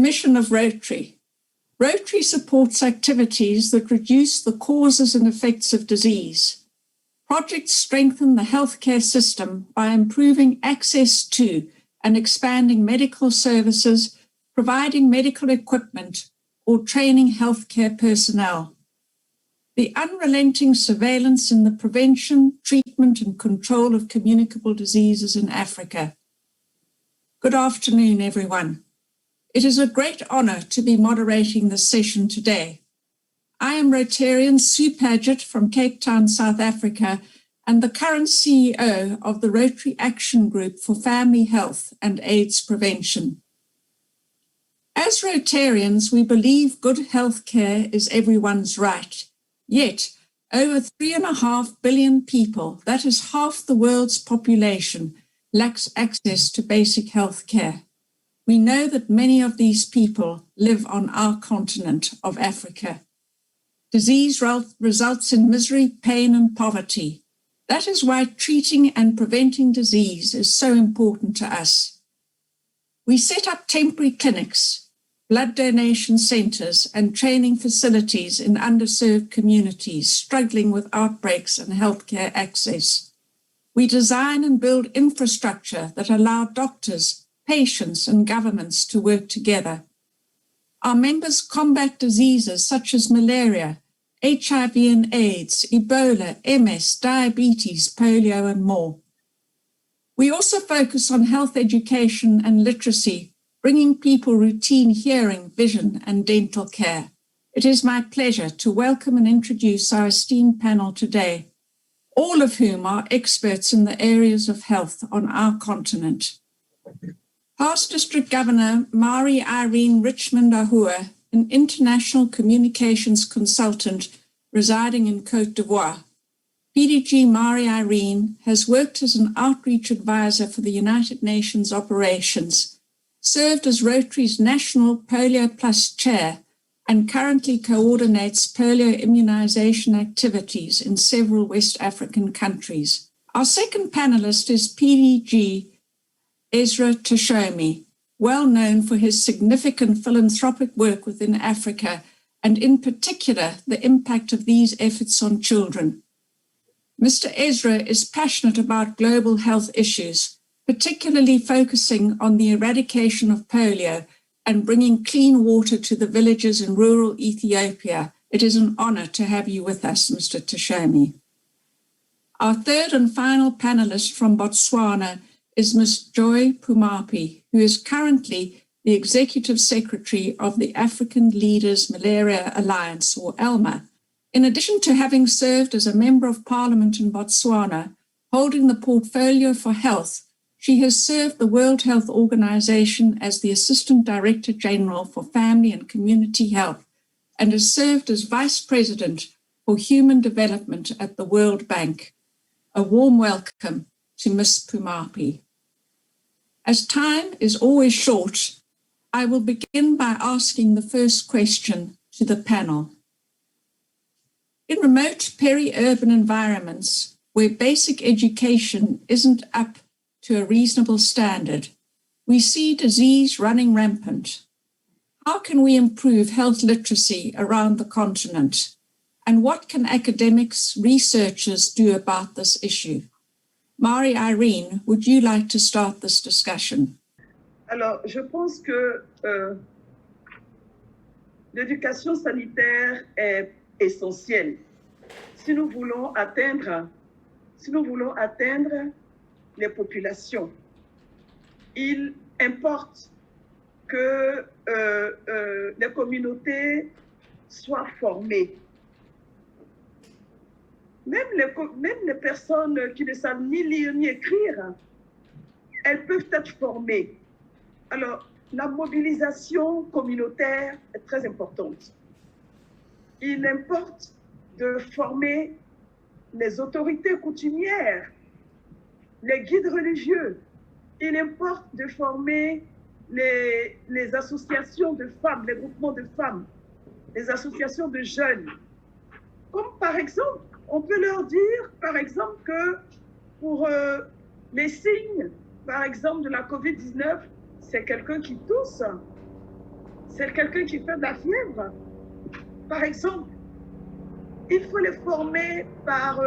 mission of Rotary. Rotary supports activities that reduce the causes and effects of disease. Projects strengthen the healthcare system by improving access to and expanding medical services, providing medical equipment, or training healthcare personnel. The unrelenting surveillance in the prevention, treatment, and control of communicable diseases in Africa. Good afternoon, everyone. It is a great honor to be moderating this session today. I am Rotarian Sue Paget from Cape Town, South Africa, and the current CEO of the Rotary Action Group for Family Health and AIDS Prevention. As Rotarians, we believe good health care is everyone's right. Yet, over 3.5 billion people, that is half the world's population, lacks access to basic health care. We know that many of these people live on our continent of Africa. Disease results in misery, pain, and poverty. That is why treating and preventing disease is so important to us. We set up temporary clinics, blood donation centers, and training facilities in underserved communities struggling with outbreaks and healthcare access. We design and build infrastructure that allow doctors, patients, and governments to work together. Our members combat diseases such as malaria, HIV and AIDS, Ebola, MS, diabetes, polio, and more. We also focus on health education and literacy, bringing people routine hearing, vision, and dental care. It is my pleasure to welcome and introduce our esteemed panel today, all of whom are experts in the areas of health on our continent. Past District Governor Marie-Irene Richmond Ahua, an international communications consultant residing in Côte d'Ivoire. PDG Marie-Irene has worked as an outreach advisor for the United Nations operations, served as Rotary's National Polio Plus Chair, and currently coordinates polio immunization activities in several West African countries. Our second panelist is PDG Ezra Tashomi, well known for his significant philanthropic work within Africa, and in particular, the impact of these efforts on children. Mr. Ezra is passionate about global health issues, particularly focusing on the eradication of polio and bringing clean water to the villages in rural Ethiopia. It is an honor to have you with us, Mr. Tashomi. Our third and final panelist from Botswana is Ms. Joy Pumapi, who is currently the Executive Secretary of the African Leaders Malaria Alliance, or ALMA. In addition to having served as a Member of Parliament in Botswana, holding the portfolio for health, she has served the World Health Organization as the Assistant Director General for Family and Community Health and has served as Vice President for Human Development at the World Bank. A warm welcome to Ms. Pumapi. As time is always short, I will begin by asking the first question to the panel. In remote peri-urban environments where basic education isn't up to a reasonable standard, we see disease running rampant. How can we improve health literacy around the continent? And what can academics, researchers do about this issue? Marie-Irene, would you like to start this discussion? Alors, je pense que l'éducation sanitaire est essentielle si nous voulons atteindre les populations. Il importe que les communautés soient formées. Même les personnes qui ne savent ni lire ni écrire, elles peuvent être formées. Alors, la mobilisation communautaire est très importante. Il importe de former les autorités coutumières, les guides religieux. Il importe de former les associations de femmes, les groupements de femmes, les associations de jeunes. Comme par exemple, on peut leur dire, par exemple, que pour les signes, par exemple, de la COVID-19, c'est quelqu'un qui tousse. C'est quelqu'un qui fait de la fièvre, par exemple. Il faut les former par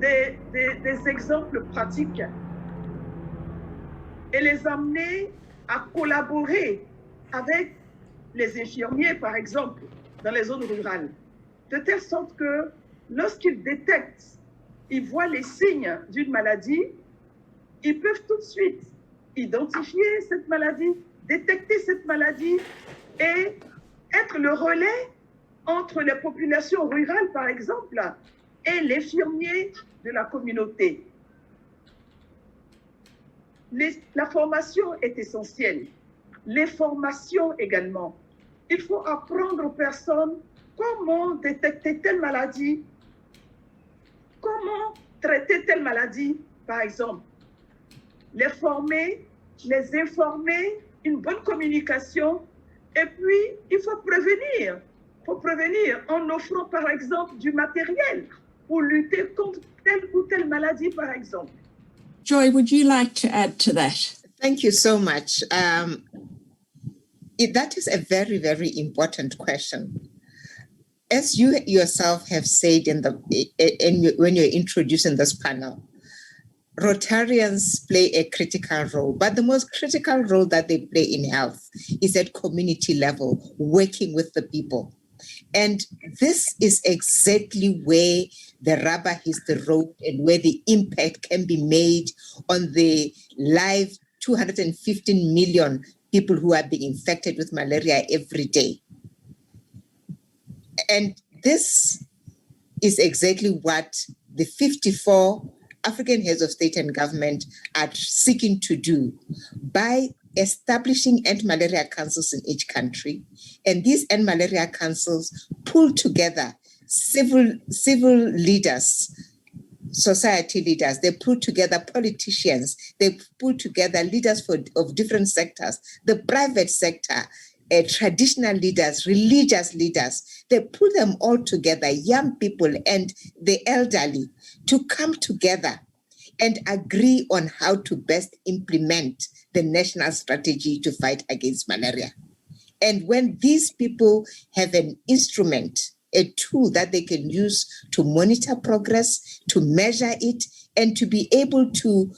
des exemples pratiques et les amener à collaborer avec les infirmiers, par exemple, dans les zones rurales, de telle sorte que lorsqu'ils détectent, ils voient les signes d'une maladie, ils peuvent tout de suite identifier cette maladie, détecter cette maladie et être le relais entre les populations rurales, par exemple, et l'infirmier de la communauté. La formation est essentielle. L'information également. Il faut apprendre aux personnes comment détecter telle maladie, comment traiter telle maladie, par exemple. Les former, les informer, une bonne communication, et puis il faut prévenir. Il faut prévenir en offrant, par exemple, du matériel pour lutter contre telle ou telle maladie, par exemple. Joy, would you like to add to that? Thank you so much. That is a very, very important question. As you yourself have said when you're introducing this panel, Rotarians play a critical role, but the most critical role that they play in health is at community level, working with the people. And this is exactly where the rubber hits the road and where the impact can be made on the live 215 million people who are being infected with malaria every day. And this is exactly what the 54 African heads of state and government are seeking to do by establishing anti-malaria councils in each country. And these anti-malaria councils pull together civil leaders, society leaders, they pull together politicians, they pull together leaders of different sectors, the private sector, traditional leaders, religious leaders. They pull them all together, young people and the elderly, to come together and agree on how to best implement the national strategy to fight against malaria. And when these people have an instrument, a tool that they can use to monitor progress, to measure it, and to be able to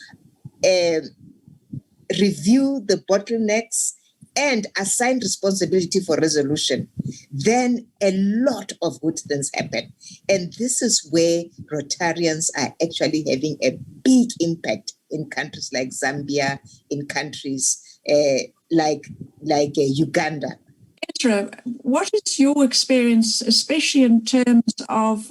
review the bottlenecks and assign responsibility for resolution, then a lot of good things happen. And this is where Rotarians are actually having a big impact in countries like Zambia, in countries like Uganda. Ezra, what is your experience, especially in terms of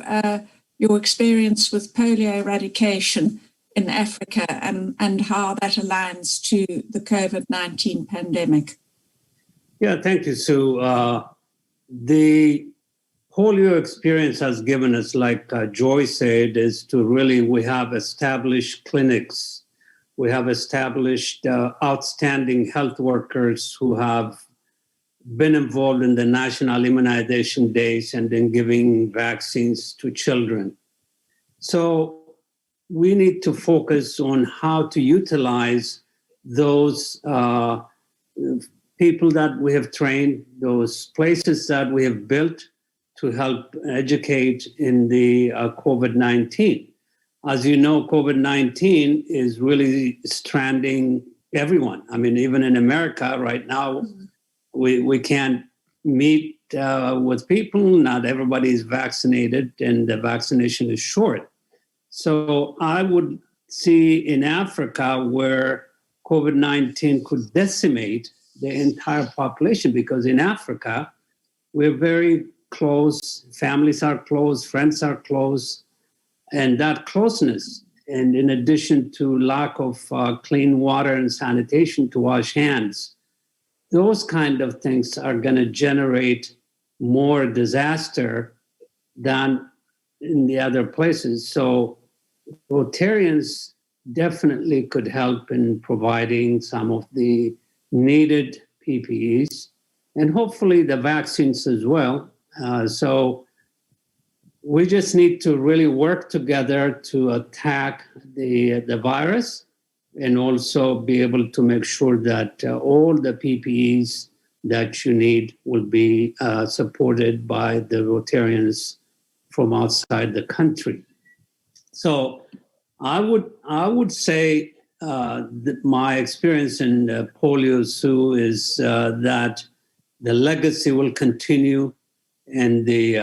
your experience with polio eradication in Africa and how that aligns to the COVID-19 pandemic? Yeah, thank you, Sue. The polio experience has given us, like Joy said, is to really, we have established clinics. We have established outstanding health workers who have been involved in the national immunization days and in giving vaccines to children. So we need to focus on how to utilize those people that we have trained, those places that we have built to help educate in the COVID-19. As you know, COVID-19 is really stranding everyone. I mean, even in America right now, we can't meet with people. Not everybody is vaccinated and the vaccination is short. So I would see in Africa where COVID-19 could decimate the entire population, because in Africa, we're very close, families are close, friends are close, and that closeness, and in addition to lack of clean water and sanitation to wash hands, those kind of things are going to generate more disaster than in the other places. So Rotarians definitely could help in providing some of the needed PPEs and hopefully the vaccines as well. So we just need to really work together to attack the virus and also be able to make sure that all the PPEs that you need will be supported by the Rotarians from outside the country. So I would say that my experience in Polio Sue is that the legacy will continue, and the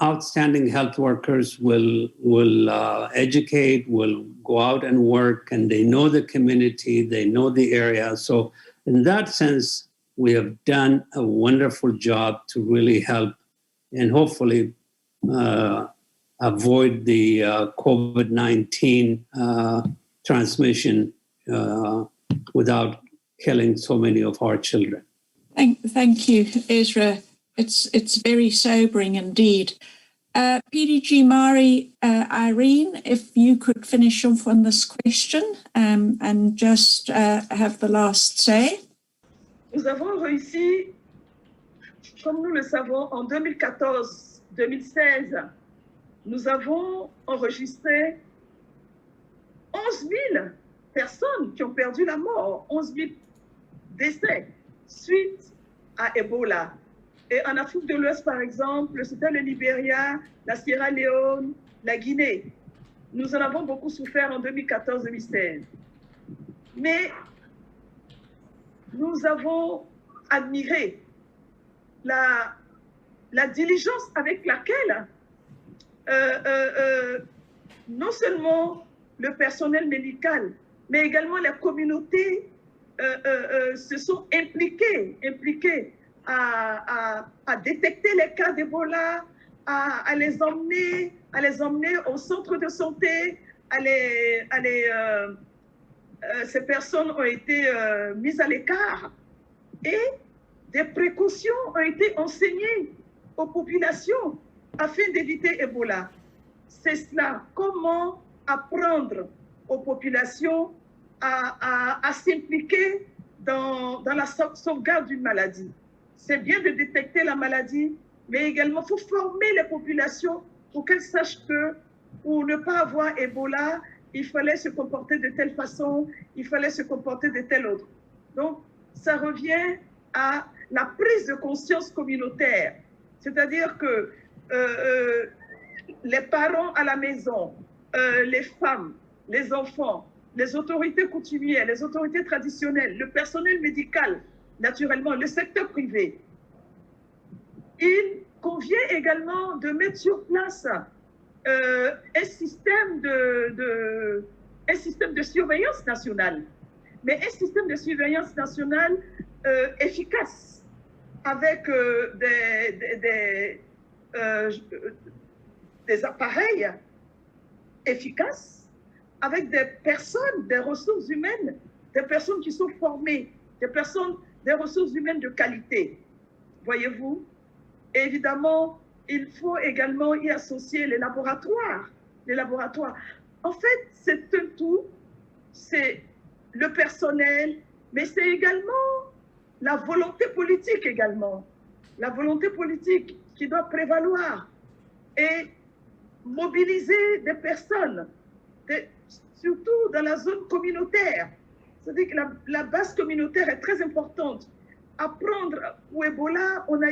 outstanding health workers will educate, will go out and work, and they know the community, they know the area. So in that sense, we have done a wonderful job to really help and hopefully avoid the COVID-19 transmission without killing so many of our children. Thank you, Ezra. It's very sobering indeed. PDG Mari, Irene, if you could finish off on this question and just have the last say. Nous avons réussi, comme nous le savons, en 2014-2016, nous avons enregistré 11 000 personnes qui ont perdu la mort, 11 000 décès suite à Ebola. Et en Afrique de l'Ouest, par exemple, c'était le Libéria, la Sierra Leone, la Guinée. Nous en avons beaucoup souffert en 2014-2016. Mais nous avons admiré la diligence avec laquelle non seulement le personnel médical, mais également la communauté se sont impliqués à détecter les cas d'Ebola, à les emmener au centre de santé, ces personnes ont été mises à l'écart et des précautions ont été enseignées aux populations afin d'éviter Ebola. C'est cela, comment apprendre aux populations à s'impliquer dans la sauvegarde d'une maladie. C'est bien de détecter la maladie, mais également il faut former les populations pour qu'elles sachent que pour ne pas avoir Ebola, il fallait se comporter de telle façon, il fallait se comporter de telle autre. Donc, ça revient à la prise de conscience communautaire. C'est-à-dire que les parents à la maison, les femmes, les enfants, les autorités coutumières, les autorités traditionnelles, le personnel médical, naturellement, le secteur privé. Il convient également de mettre sur place un système de surveillance nationale, mais un système de surveillance nationale efficace, avec des appareils efficaces, avec des personnes, des ressources humaines, des personnes qui sont formées, des ressources humaines de qualité, voyez-vous. Et évidemment, il faut également y associer les laboratoires. En fait, c'est un tout, c'est le personnel, mais c'est également la volonté politique également. La volonté politique qui doit prévaloir et mobiliser des personnes, surtout dans la zone communautaire. C'est-à-dire que la base communautaire est très importante. Apprendre au Ebola, on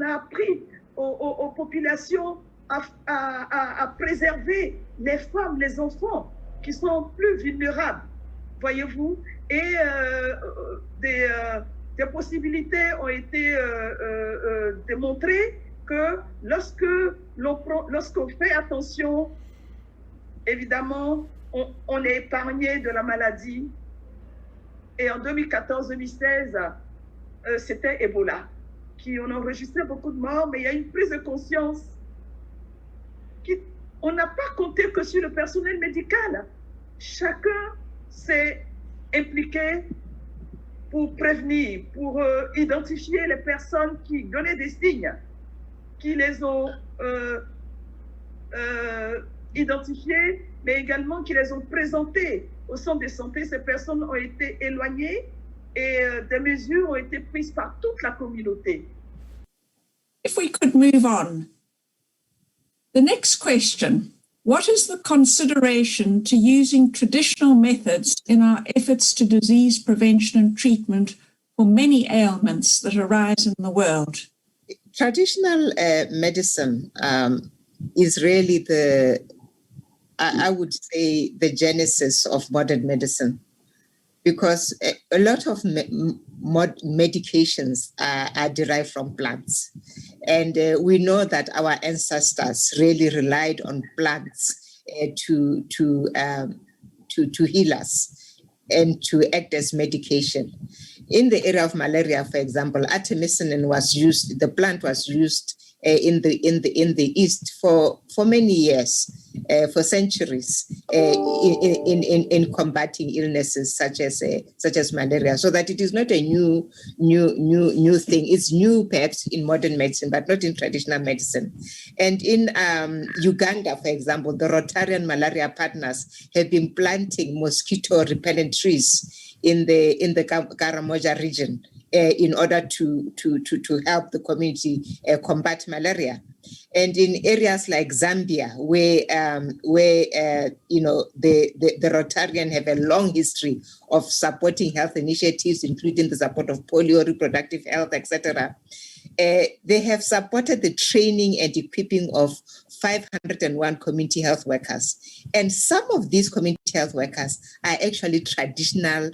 a appris aux populations à préserver les femmes, les enfants qui sont plus vulnérables, voyez-vous, et des possibilités ont été démontrées que lorsqu'on fait attention, évidemment, on est épargné de la maladie. Et en 2014-2016, c'était Ebola, on a enregistré beaucoup de morts, mais il y a une prise de conscience. On n'a pas compté que sur le personnel médical. Chacun s'est impliqué pour prévenir, pour identifier les personnes qui donnaient des signes, qui les ont identifiés, mais également qui les ont présentés au centre de santé. Ces personnes ont été éloignées et des mesures ont été prises par toute la communauté. If we could move on. The next question, what is the consideration to using traditional methods in our efforts to disease prevention and treatment for many ailments that arise in the world? Traditional medicine is really I would say, the genesis of modern medicine, because a lot of medications are derived from plants. And we know that our ancestors really relied on plants to heal us and to act as medication. In the area of malaria, for example, artemisinin was used, the plant was used in the East for many years, for centuries, in combating illnesses such as malaria. So that it is not a new thing. It's new perhaps in modern medicine, but not in traditional medicine. And in Uganda, for example, the Rotarian Malaria Partners have been planting mosquito repellent trees in the Karamoja region, in order to help the community combat malaria. And in areas like Zambia, where the Rotarian have a long history of supporting health initiatives, including the support of polio, reproductive health, etc., they have supported the training and equipping of 501 community health workers. And some of these community health workers are actually traditional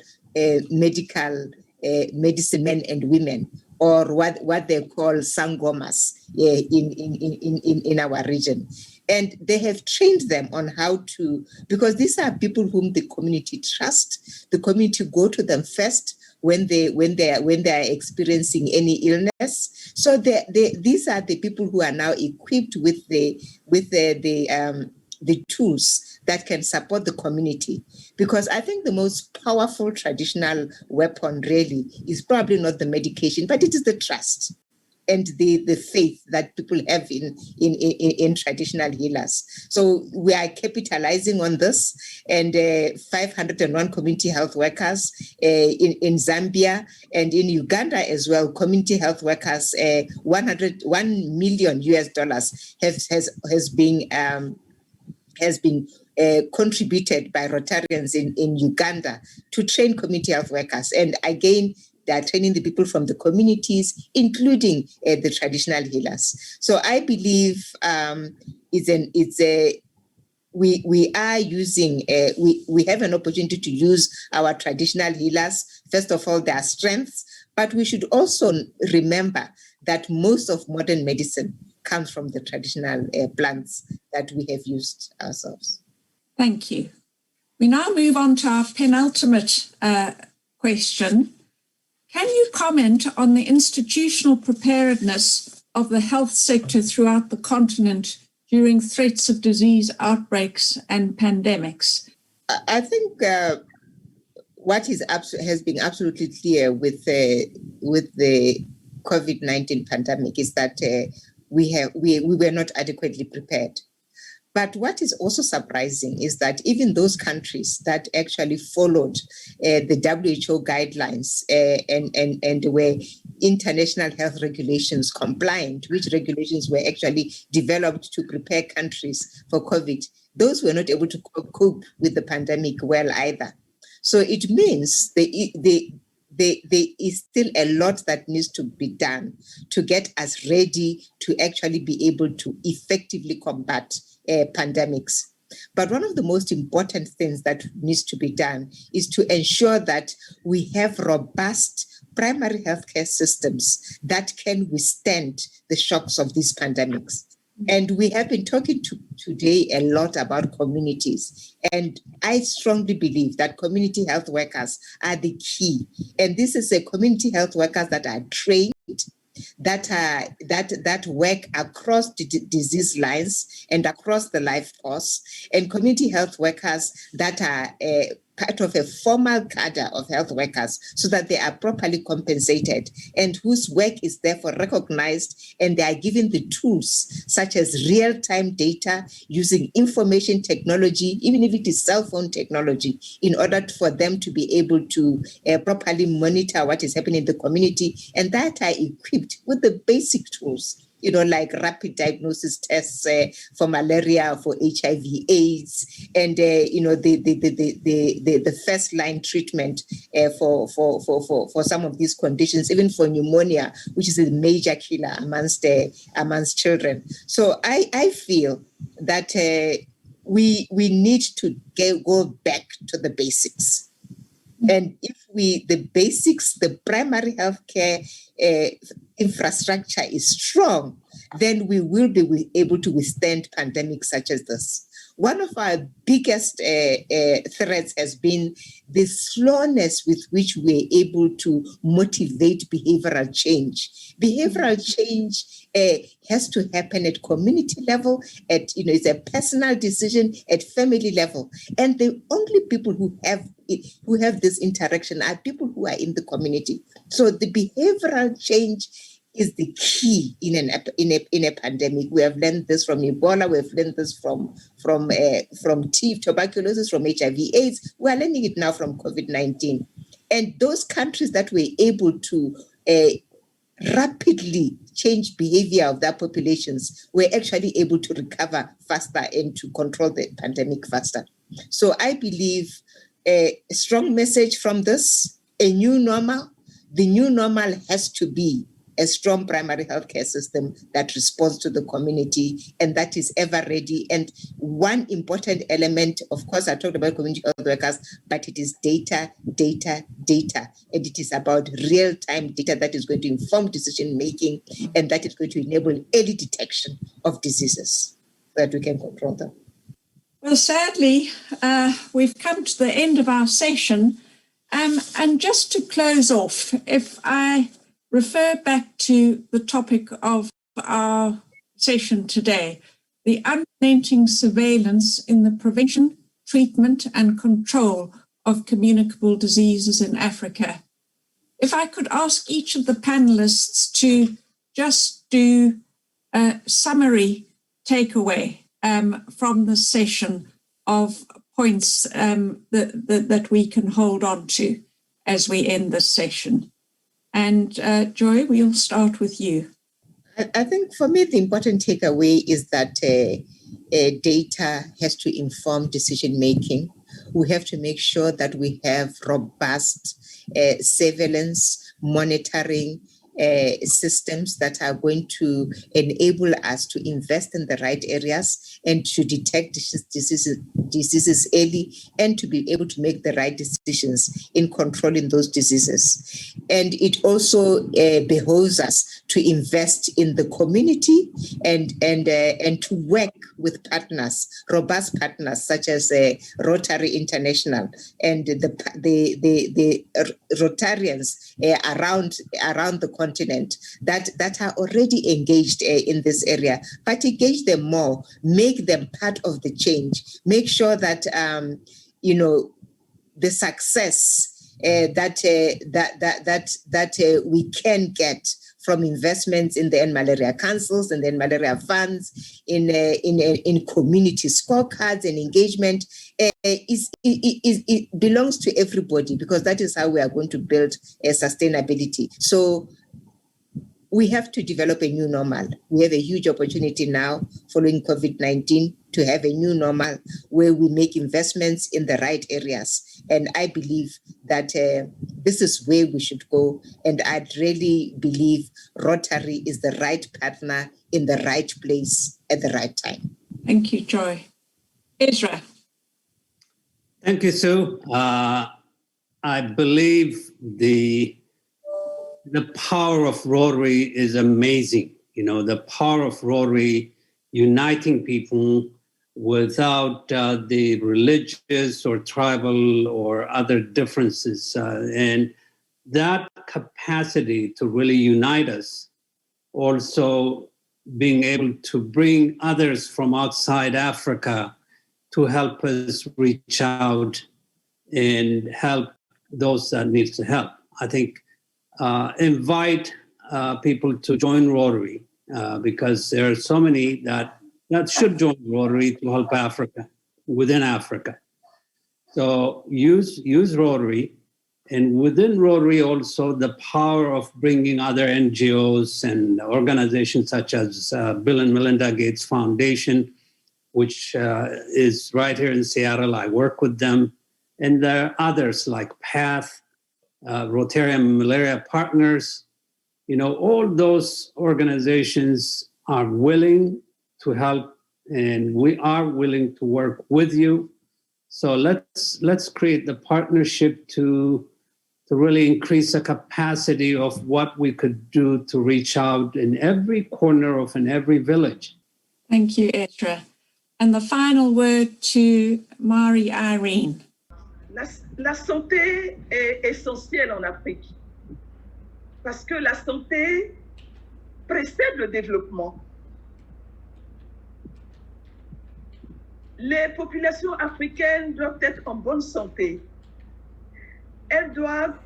medicine men and women, or what they call sangomas in our region. And they have trained them on how to, because these are people whom the community trust. The community go to them first when they are experiencing any illness. So these are the people who are now equipped with the tools that can support the community. Because I think the most powerful traditional weapon really is probably not the medication, but it is the trust and the faith that people have in traditional healers. So we are capitalizing on this, and 501 community health workers in Zambia and in Uganda as well, community health workers, $1 million has been contributed by Rotarians in Uganda to train community health workers. And again, they are training the people from the communities, including the traditional healers. So I believe we have an opportunity to use our traditional healers. First of all, their strengths, but we should also remember that most of modern medicine comes from the traditional plants that we have used ourselves. Thank you. We now move on to our penultimate question. Can you comment on the institutional preparedness of the health sector throughout the continent during threats of disease outbreaks and pandemics? I think what has been absolutely clear with the COVID-19 pandemic is that we were not adequately prepared. But what is also surprising is that even those countries that actually followed the WHO guidelines and were international health regulations compliant, which regulations were actually developed to prepare countries for COVID, those were not able to cope with the pandemic well either. So it means there is still a lot that needs to be done to get us ready to actually be able to effectively combat pandemics. But one of the most important things that needs to be done is to ensure that we have robust primary healthcare systems that can withstand the shocks of these pandemics. And we have been talking today a lot about communities. And I strongly believe that community health workers are the key. And this is a community health workers that are trained, that work across disease lines and across the life force, and community health workers that are part of a formal cadre of health workers so that they are properly compensated and whose work is therefore recognized, and they are given the tools such as real-time data using information technology, even if it is cell phone technology, in order for them to be able to properly monitor what is happening in the community, and that are equipped with the basic tools like rapid diagnosis tests for malaria, for HIV/AIDS, and the first line treatment for some of these conditions, even for pneumonia, which is a major killer amongst children. So I feel that we need to go back to the basics. And if the basics, the primary healthcare infrastructure is strong, then we will be able to withstand pandemics such as this. One of our biggest threats has been the slowness with which we're able to motivate behavioral change. Behavioral change has to happen at community level, it's a personal decision at family level. And the only people who have this interaction are people who are in the community. So the behavioral change is the key in a pandemic. We have learned this from Ebola. We have learned this from tuberculosis, from HIV/AIDS. We are learning it now from COVID-19. And those countries that were able to rapidly change behavior of their populations were actually able to recover faster and to control the pandemic faster. So I believe a strong message from this, a new normal. The new normal has to be a strong primary healthcare system that responds to the community and that is ever ready. And one important element, of course, I talked about community health workers, but it is data. And it is about real-time data that is going to inform decision-making and that is going to enable early detection of diseases so that we can control them. Well, sadly, we've come to the end of our session. And just to close off, if I refer back to the topic of our session today, the unrelenting surveillance in the prevention, treatment and control of communicable diseases in Africa. If I could ask each of the panelists to just do a summary takeaway from the session of points that we can hold on to as we end this session. And Joy, we'll start with you. I think for me, the important takeaway is that data has to inform decision-making. We have to make sure that we have robust surveillance, monitoring systems that are going to enable us to invest in the right areas and to detect diseases early and to be able to make the right decisions in controlling those diseases. And it also behoves us to invest in the community and to work with partners, robust partners such as Rotary International and the Rotarians around the continent that are already engaged in this area, but engage them more, make them part of the change, make sure that the success that we can get from investments in the End Malaria Councils and the End Malaria Funds, in community scorecards and engagement, it belongs to everybody, because that is how we are going to build sustainability. So we have to develop a new normal. We have a huge opportunity now following COVID-19 to have a new normal where we make investments in the right areas. And I believe that this is where we should go. And I really believe Rotary is the right partner in the right place at the right time. Thank you, Joy. Ezra. Thank you, Sue. I believe the power of Rotary is amazing. The power of Rotary uniting people without the religious or tribal or other differences. And that capacity to really unite us, also being able to bring others from outside Africa to help us reach out and help those that need to help. I think invite people to join Rotary because there are so many that should join Rotary to help Africa, within Africa. So use Rotary And within Rotary also the power of bringing other NGOs and organizations such as Bill and Melinda Gates Foundation, which is right here in Seattle. I work with them. And there are others like PATH, Rotarian Malaria Partners. You know, all those organizations are willing to help, and we are willing to work with you. So let's create the partnership to really increase the capacity of what we could do to reach out in every corner of in every village. Thank you, Ezra. And the final word to Mari Irene. La santé est essentielle en Afrique parce que la santé précède le développement. Les populations africaines doivent être en bonne santé. Elles doivent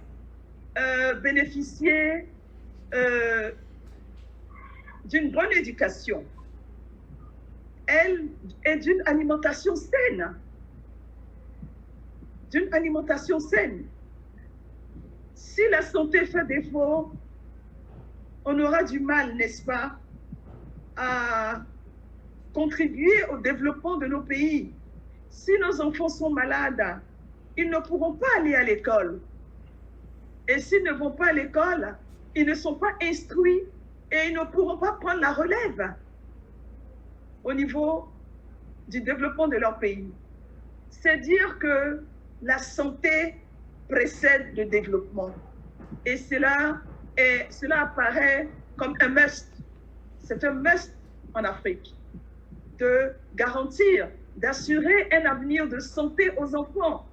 bénéficier d'une bonne éducation et d'une alimentation saine. Si la santé fait défaut, on aura du mal, n'est-ce pas, à contribuer au développement de nos pays. Si nos enfants sont malades, ils ne pourront pas aller à l'école. Et s'ils ne vont pas à l'école, ils ne sont pas instruits et ils ne pourront pas prendre la relève au niveau du développement de leur pays. C'est dire que la santé précède le développement. Et cela apparaît comme un must. C'est un must en Afrique de garantir, d'assurer un avenir de santé aux enfants.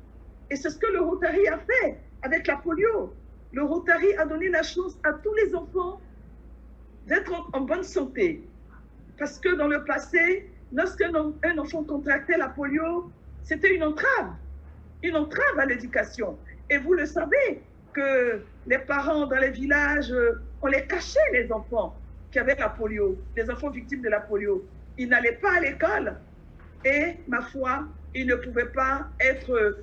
Et c'est ce que le Rotary a fait avec la polio. Le Rotary a donné la chance à tous les enfants d'être en bonne santé. Parce que dans le passé, lorsqu'un enfant contractait la polio, c'était une entrave à l'éducation. Et vous le savez que les parents dans les villages, on les cachait les enfants qui avaient la polio, les enfants victimes de la polio. Ils n'allaient pas à l'école et, ma foi, ils ne pouvaient pas être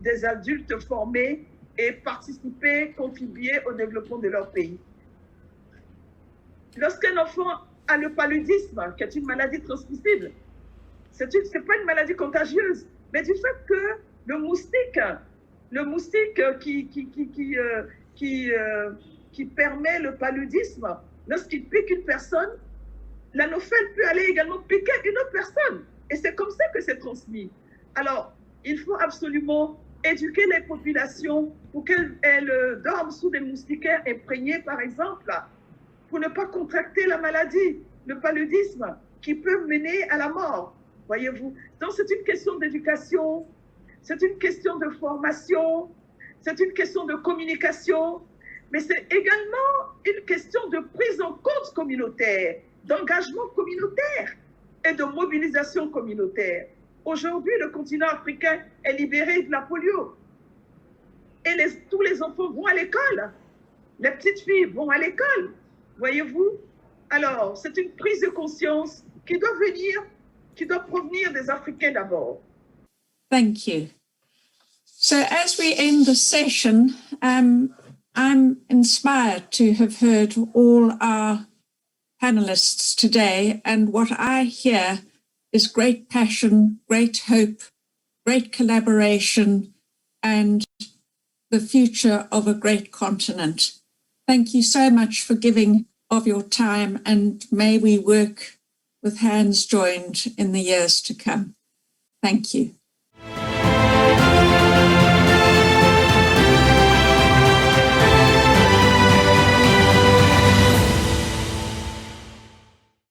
des adultes formés et participer, contribuer au développement de leur pays. Lorsqu'un enfant a le paludisme, qui est une maladie transmissible, c'est pas une maladie contagieuse, mais du fait que le moustique qui permet le paludisme, lorsqu'il pique une personne, l'anophèle peut aller également piquer une autre personne. Et c'est comme ça que c'est transmis. Alors, il faut absolument éduquer les populations pour qu'elles dorment sous des moustiquaires imprégnés, par exemple, pour ne pas contracter la maladie, le paludisme, qui peut mener à la mort, voyez-vous. Donc, c'est une question d'éducation, c'est une question de formation, c'est une question de communication, mais c'est également une question de prise en compte communautaire, d'engagement communautaire et de mobilisation communautaire. Aujourd'hui, le continent africain est libéré de la polio. Et tous les enfants vont à l'école. Les petites filles vont à l'école. Voyez-vous? Alors, c'est une prise de conscience qui doit provenir des Africains d'abord. Thank you. So as we end the session, I'm inspired to have heard all our panelists today, and what I hear is great passion, great hope, great collaboration, and the future of a great continent. Thank you so much for giving of your time, and may we work with hands joined in the years to come. Thank you.